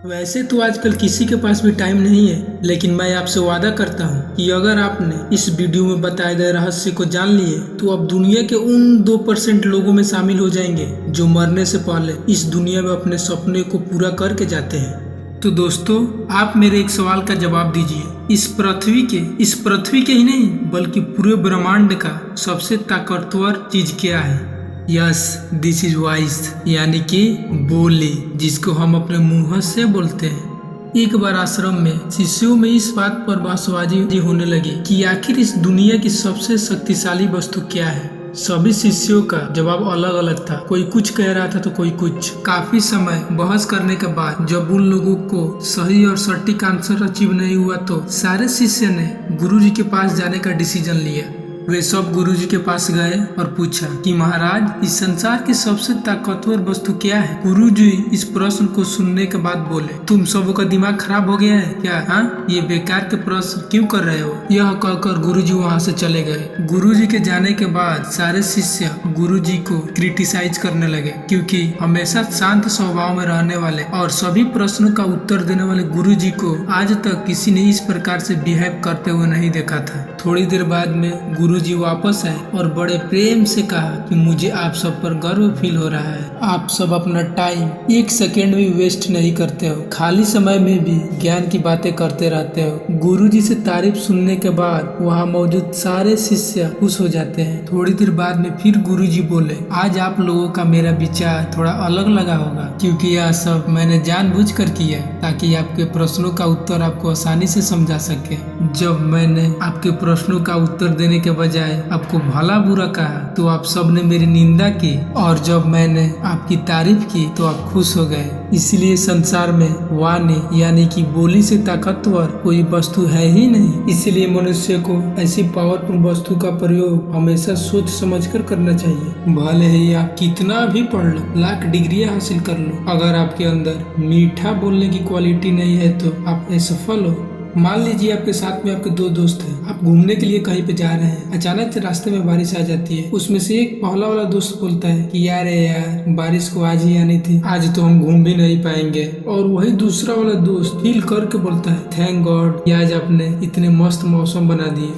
वैसे तो आजकल किसी के पास भी टाइम नहीं है, लेकिन मैं आपसे वादा करता हूँ कि अगर आपने इस वीडियो में बताए गए रहस्य को जान लिए तो आप दुनिया के उन 2% लोगों में शामिल हो जाएंगे जो मरने से पहले इस दुनिया में अपने सपने को पूरा करके जाते हैं। तो दोस्तों, आप मेरे एक सवाल का जवाब दीजिए। इस पृथ्वी के ही नहीं बल्कि पूरे ब्रह्मांड का सबसे ताकतवर चीज क्या है? यस, दिस इज वॉइस, यानी कि बोली, जिसको हम अपने मुंह से बोलते हैं। एक बार आश्रम में शिष्यों में इस बात पर बहसबाजी होने लगी कि आखिर इस दुनिया की सबसे शक्तिशाली वस्तु क्या है। सभी शिष्यों का जवाब अलग अलग था। कोई कुछ कह रहा था तो कोई कुछ। काफी समय बहस करने के बाद जब उन लोगों को सही और सटीक आंसर अचीव नहीं हुआ तो सारे शिष्य ने गुरुजी के पास जाने का डिसीजन लिया। वे सब गुरुजी के पास गए और पूछा कि महाराज, इस संसार की सबसे ताकतवर वस्तु क्या है? गुरुजी इस प्रश्न को सुनने के बाद बोले, तुम सबों का दिमाग खराब हो गया है क्या? हाँ, ये बेकार के प्रश्न क्यों कर रहे हो? यह कहकर गुरुजी वहाँ से चले गए। गुरुजी के जाने के बाद सारे शिष्य गुरुजी को क्रिटिसाइज करने लगे, क्योंकि हमेशा शांत स्वभाव में रहने वाले और सभी प्रश्नों का उत्तर देने वाले गुरुजी को आज तक किसी ने इस प्रकार से बिहेव करते हुए नहीं देखा था। थोड़ी देर बाद में गुरुजी वापस आए और बड़े प्रेम से कहा कि मुझे आप सब पर गर्व फील हो रहा है। आप सब अपना टाइम एक सेकेंड भी वेस्ट नहीं करते हो, खाली समय में भी ज्ञान की बातें करते रहते हो। गुरुजी से तारीफ सुनने के बाद वहाँ मौजूद सारे शिष्य खुश हो जाते हैं। थोड़ी देर बाद में फिर गुरुजी बोले, आज आप लोगों का मेरा विचार थोड़ा अलग लगा होगा, क्योंकि यह सब मैंने जानबूझकर किया ताकि आपके प्रश्नों का उत्तर आपको आसानी से समझा सके। जब मैंने आपके प्रश्नों का उत्तर देने के बजाय आपको भला बुरा कहा तो आप सब ने मेरी निंदा की, और जब मैंने आपकी तारीफ की तो आप खुश हो गए। इसलिए संसार में वाणी यानी कि बोली से ताकतवर कोई वस्तु है ही नहीं। इसलिए मनुष्य को ऐसी पावरफुल वस्तु का प्रयोग हमेशा सोच समझकर करना चाहिए। भले ही आप कितना भी पढ़ लो, लाख डिग्रियां हासिल कर लो, अगर आपके अंदर मीठा बोलने की क्वालिटी नहीं है तो आप असफल हो। मान लीजिए आपके साथ में आपके दो दोस्त हैं, आप घूमने के लिए कहीं पे जा रहे हैं। अचानक से रास्ते में बारिश आ जाती है। उसमें से एक पहला वाला दोस्त बोलता है कि यार बारिश को आज ही आनी थी, आज तो हम घूम भी नहीं पाएंगे। और वही दूसरा वाला दोस्त फील करके बोलता है, थैंक गॉड, आज आपने इतने मस्त मौसम बना दिए।